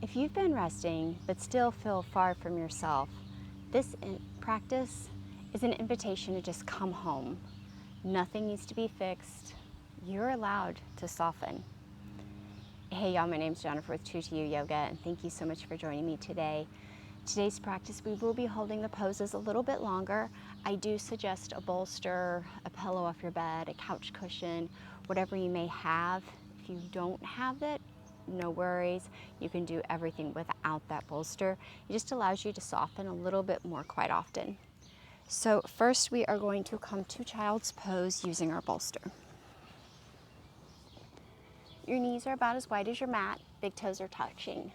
If you've been resting but still feel far from yourself, this practice is an invitation to just come home. Nothing needs to be fixed. You're allowed to soften. Hey y'all, my name's Jennifer with True to You Yoga, and thank you so much for joining me today. Today's practice, we will be holding the poses a little bit longer. I do suggest a bolster, a pillow off your bed, a couch cushion, whatever you may have. If you don't have it, no worries. You can do everything without that bolster. It just allows you to soften a little bit more quite often. So first we are going to come to child's pose using our bolster. Your knees are about as wide as your mat, big toes are touching.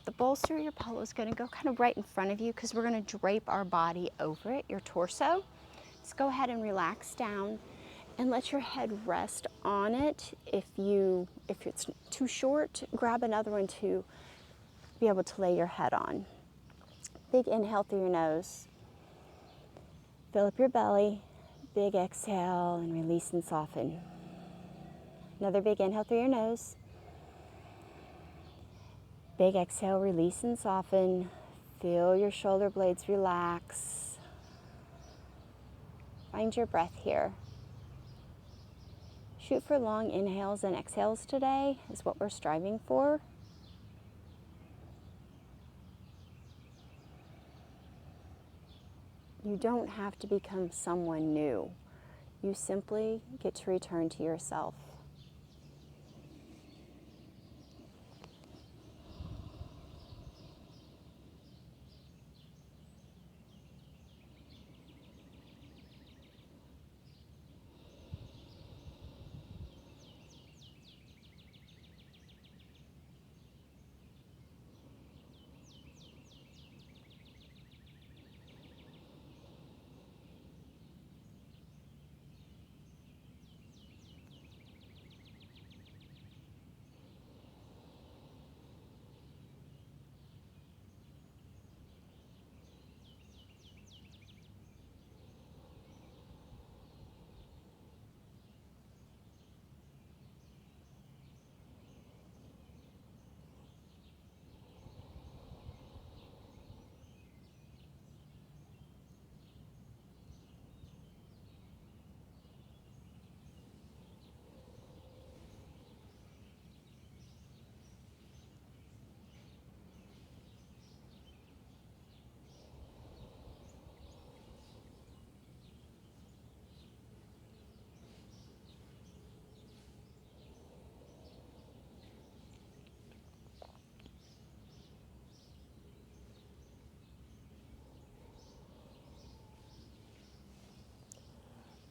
The bolster, your pillow, is going to go kind of right in front of you because we're going to drape our body over it, your torso. Just go ahead and relax down and let your head rest on it. If it's too short, grab another one to be able to lay your head on. Big inhale through your nose. Fill up your belly. Big exhale and release and soften. Another big inhale through your nose. Big exhale, release and soften. Feel your shoulder blades relax. Find your breath here. Shoot for long inhales and exhales today is what we're striving for. You don't have to become someone new. You simply get to return to yourself.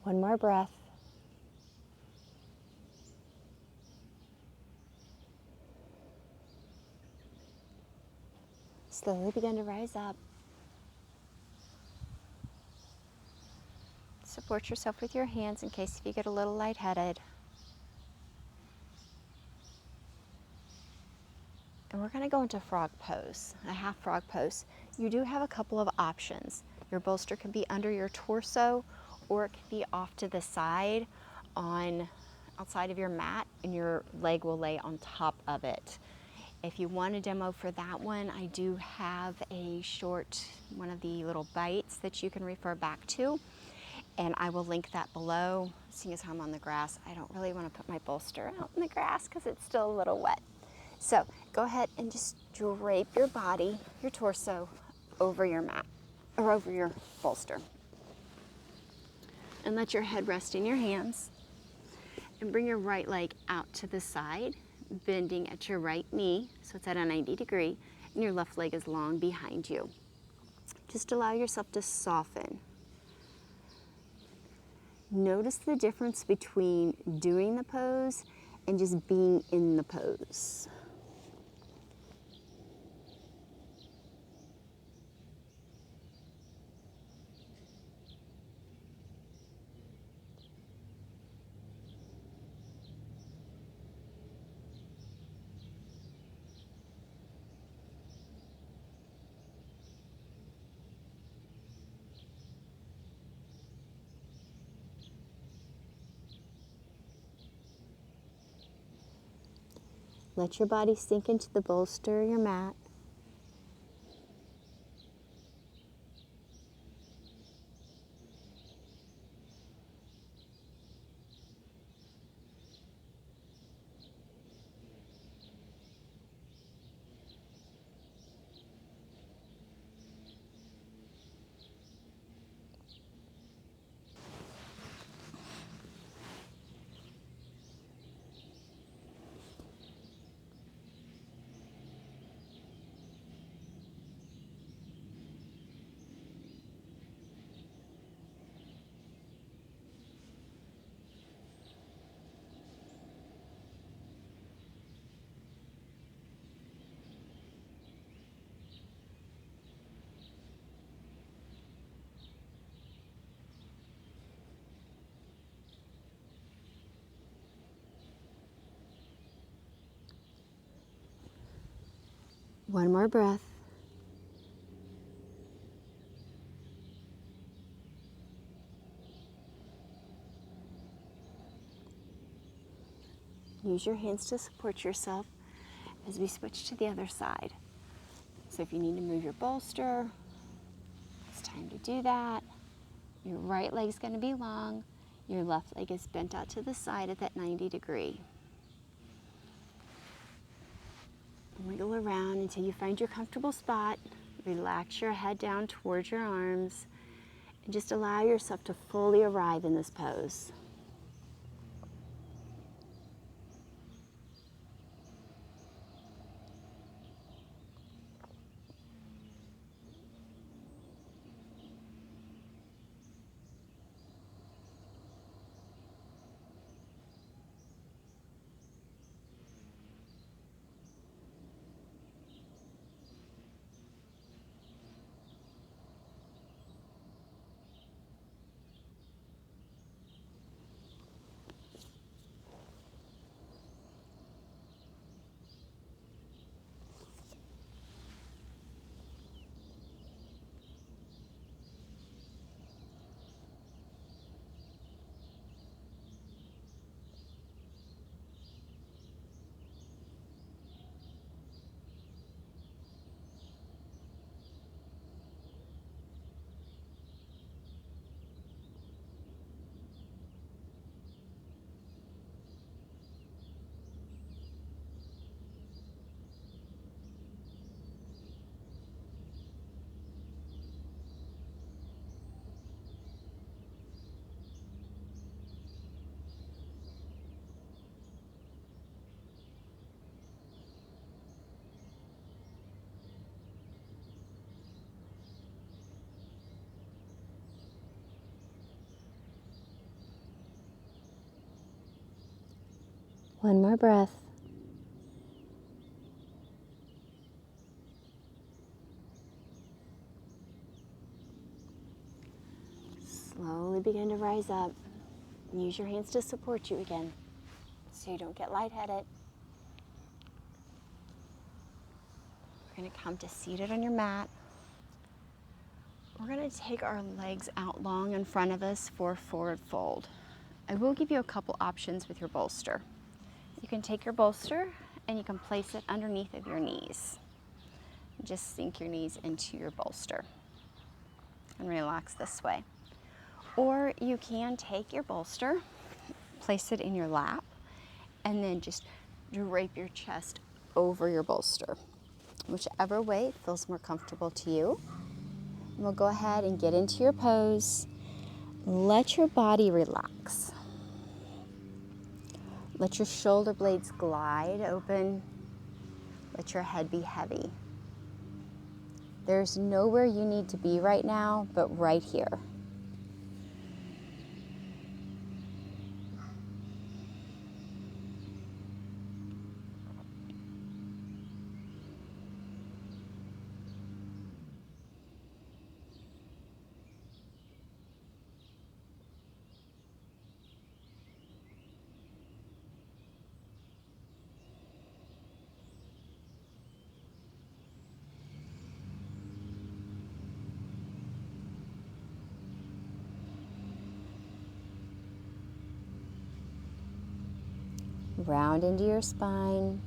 One more breath. Slowly begin to rise up. Support yourself with your hands in case if you get a little lightheaded. And we're going to go into frog pose, a half frog pose. You do have a couple of options. Your bolster can be under your torso, or it can be off to the side outside of your mat, and your leg will lay on top of it. If you want a demo for that one, I do have a short, one of the little bites that you can refer back to, and I will link that below. Seeing as I'm on the grass, I don't really want to put my bolster out in the grass because it's still a little wet. So go ahead and just drape your body, your torso, over your mat, or over your bolster. And let your head rest in your hands. And bring your right leg out to the side, bending at your right knee, so it's at a 90 degree, and your left leg is long behind you. Just allow yourself to soften. Notice the difference between doing the pose and just being in the pose. Let your body sink into the bolster or your mat. One more breath. Use your hands to support yourself as we switch to the other side. So if you need to move your bolster, it's time to do that. Your right leg's going to be long. Your left leg is bent out to the side at that 90 degree. Wiggle around until you find your comfortable spot. Relax your head down towards your arms and just allow yourself to fully arrive in this pose. One more breath. Slowly begin to rise up. Use your hands to support you again so you don't get lightheaded. We're going to come to seated on your mat. We're going to take our legs out long in front of us for forward fold. I will give you a couple options with your bolster. You can take your bolster and you can place it underneath of your knees. Just sink your knees into your bolster and relax this way. Or you can take your bolster, place it in your lap, and then just drape your chest over your bolster. Whichever way feels more comfortable to you. And we'll go ahead and get into your pose. Let your body relax. Let your shoulder blades glide open. Let your head be heavy. There's nowhere you need to be right now, but right here. Round into your spine.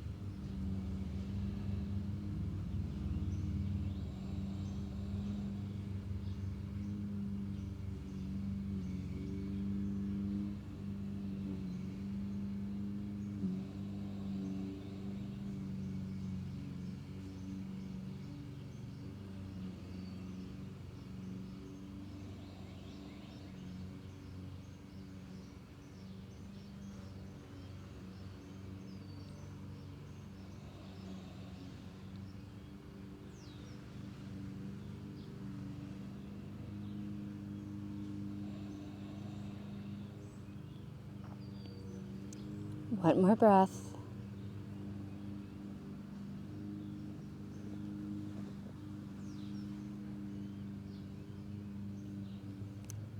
One more breath.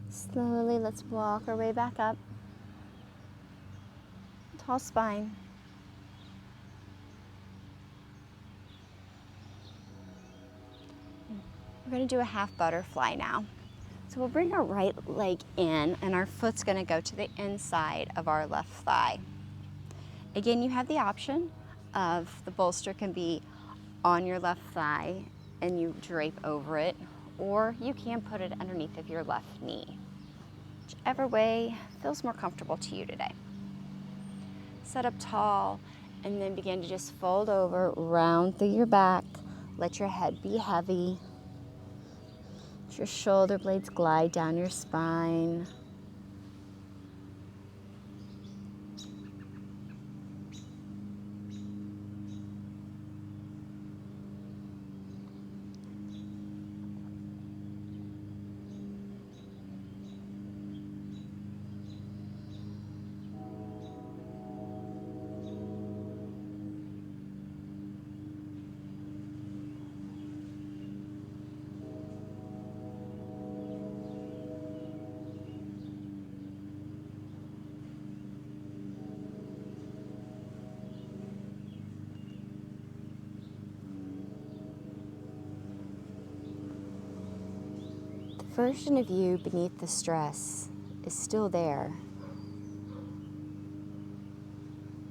Slowly, let's walk our way back up. Tall spine. We're going to do a half butterfly now. So we'll bring our right leg in and our foot's going to go to the inside of our left thigh. Again, you have the option of the bolster can be on your left thigh and you drape over it, or you can put it underneath of your left knee. Whichever way feels more comfortable to you today. Set up tall and then begin to just fold over, round through your back. Let your head be heavy. Let your shoulder blades glide down your spine. The version of you beneath the stress is still there.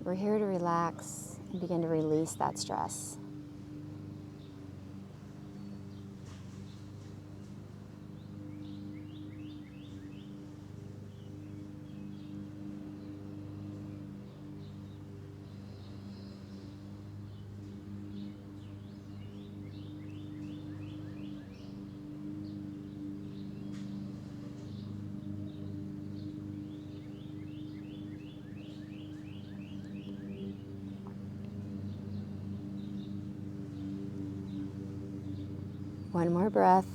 We're here to relax and begin to release that stress. One more breath.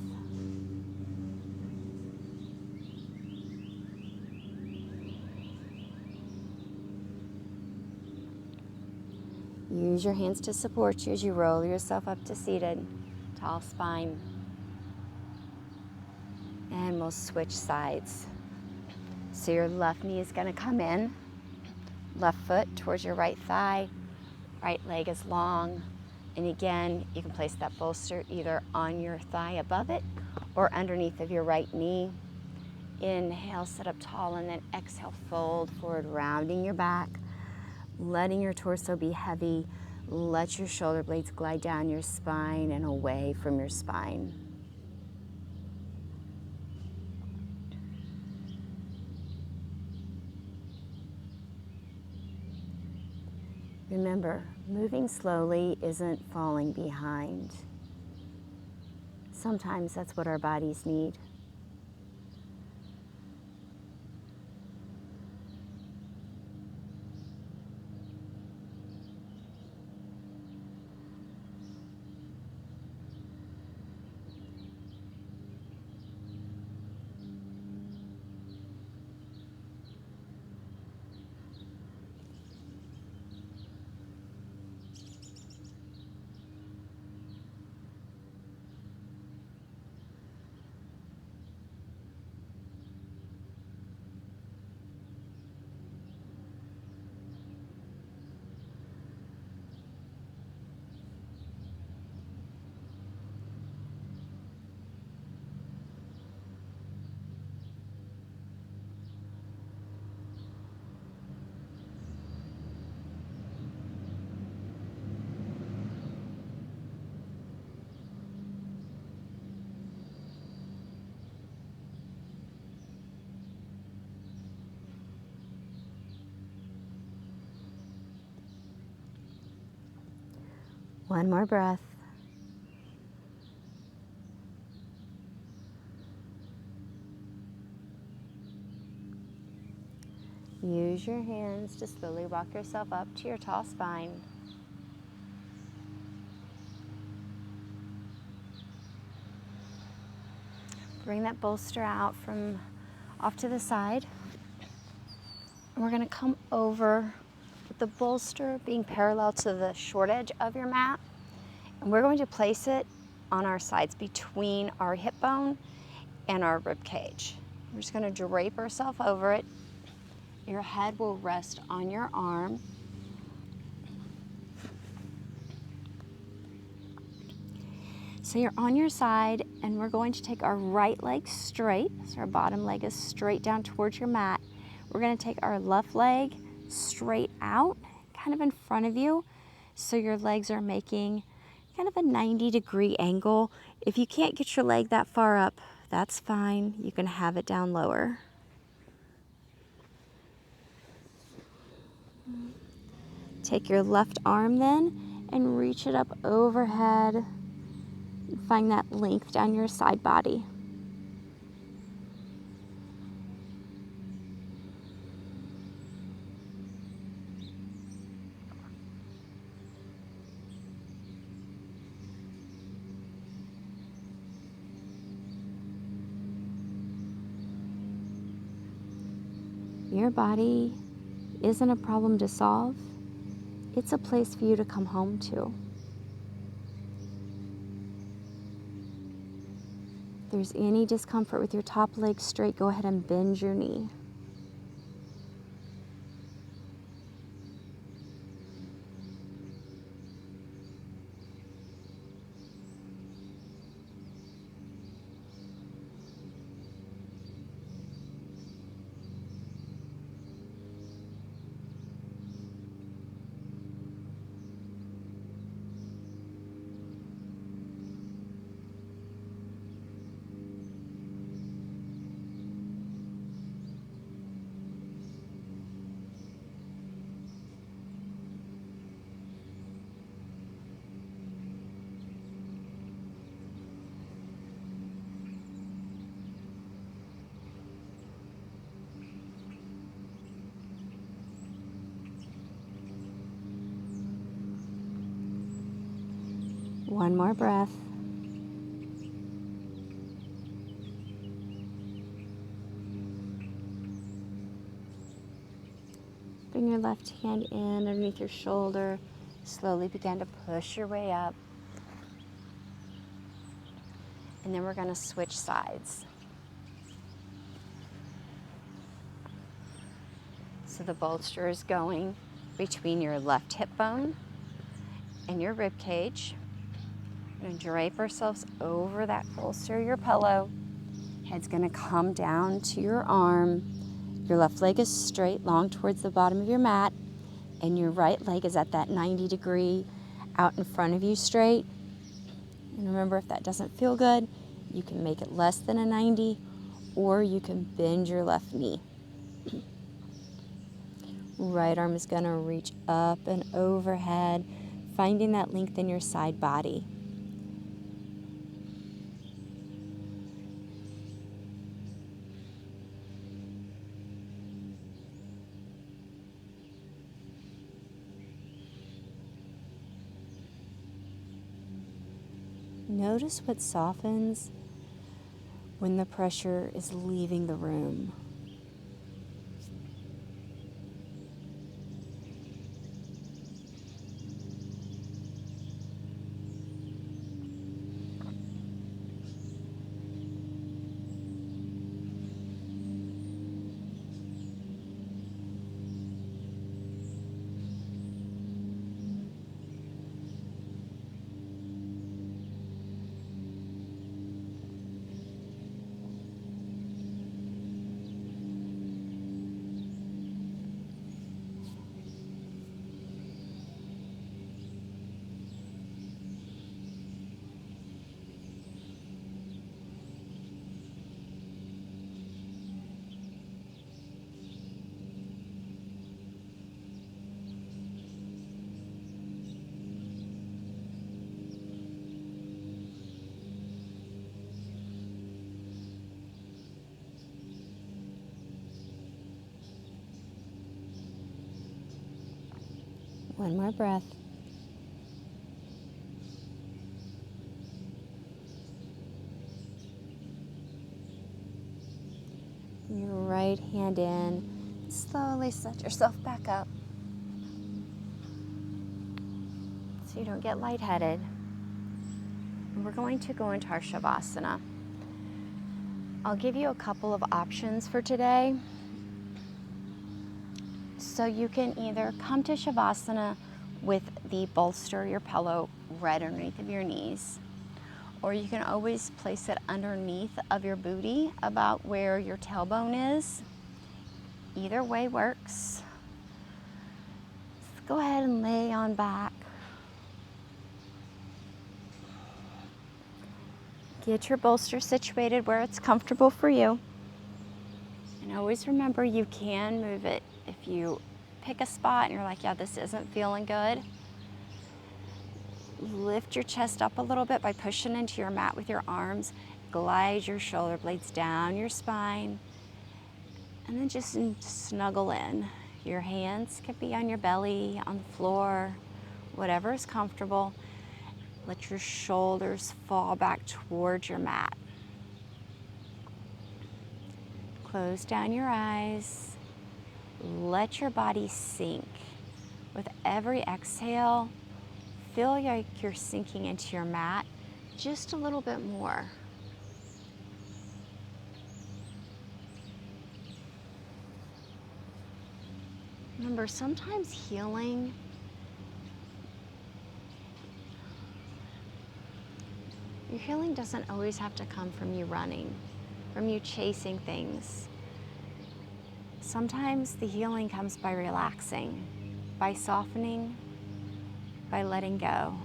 Use your hands to support you as you roll yourself up to seated. Tall spine. And we'll switch sides. So your left knee is going to come in. Left foot towards your right thigh. Right leg is long. And again, you can place that bolster either on your thigh above it or underneath of your right knee. Inhale, sit up tall, and then exhale, fold forward, rounding your back, letting your torso be heavy. Let your shoulder blades glide down your spine and away from your spine. Remember, moving slowly isn't falling behind. Sometimes that's what our bodies need. One more breath. Use your hands to slowly walk yourself up to your tall spine. Bring that bolster out from off to the side. And we're going to come over the bolster being parallel to the short edge of your mat. And we're going to place it on our sides between our hip bone and our rib cage. We're just going to drape ourselves over it. Your head will rest on your arm. So you're on your side, and we're going to take our right leg straight. So our bottom leg is straight down towards your mat. We're going to take our left leg straight out, kind of in front of you. So your legs are making kind of a 90-degree angle. If you can't get your leg that far up, that's fine. You can have it down lower. Take your left arm then and reach it up overhead. Find that length down your side body. Your body isn't a problem to solve. It's a place for you to come home to. If there's any discomfort with your top leg straight, go ahead and bend your knee. One more breath. Bring your left hand in underneath your shoulder. Slowly begin to push your way up. And then we're going to switch sides. So the bolster is going between your left hip bone and your rib cage. We're going to drape ourselves over that bolster, your pillow. Head's going to come down to your arm. Your left leg is straight, long towards the bottom of your mat, and your right leg is at that 90-degree out in front of you straight. And remember, if that doesn't feel good, you can make it less than a 90, or you can bend your left knee. Right arm is going to reach up and overhead, finding that length in your side body. Notice what softens when the pressure is leaving the room. One more breath. Bring your right hand in. Slowly set yourself back up. so you don't get lightheaded. And we're going to go into our Savasana. I'll give you a couple of options for today. So you can either come to Savasana with the bolster, your pillow, right underneath of your knees, or you can always place it underneath of your booty, about where your tailbone is. Either way works. Let's go ahead and lay on back. Get your bolster situated where it's comfortable for you. And always remember, you can move it. If you pick a spot and you're like, yeah, this isn't feeling good, lift your chest up a little bit by pushing into your mat with your arms. Glide your shoulder blades down your spine. And then just snuggle in. Your hands can be on your belly, on the floor, whatever is comfortable. Let your shoulders fall back towards your mat. Close down your eyes. Let your body sink. With every exhale, feel like you're sinking into your mat just a little bit more. Remember, sometimes healing your healing doesn't always have to come from you running, from you chasing things. Sometimes the healing comes by relaxing, by softening, by letting go.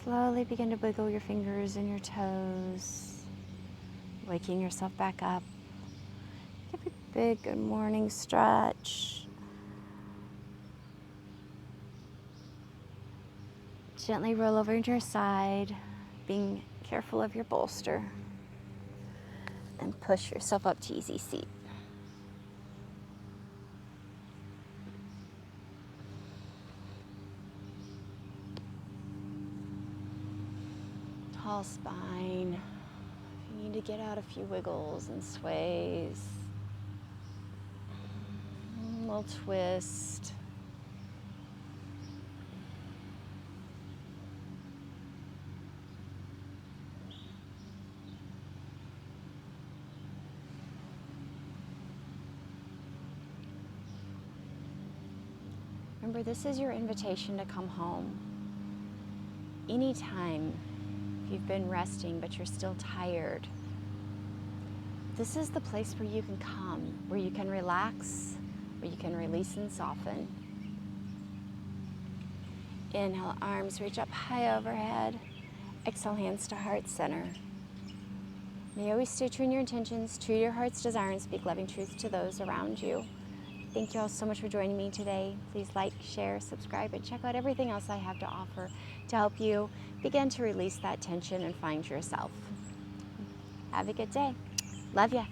Slowly begin to wiggle your fingers and your toes, waking yourself back up. Give a big good morning stretch. Gently roll over into your side, being careful of your bolster. And push yourself up to easy seat. Tall spine. You need to get out a few wiggles and sways. A little twist. Remember, this is your invitation to come home. Anytime you've been resting but you're still tired, this is the place where you can come, where you can relax, where you can release and soften. Inhale, arms reach up high overhead. Exhale, hands to heart center. May you always stay true in your intentions, true to your heart's desire, and speak loving truth to those around you. Thank you all so much for joining me today. Please like, share, subscribe, and check out everything else I have to offer to help you begin to release that tension and find yourself. Have a good day. Love ya.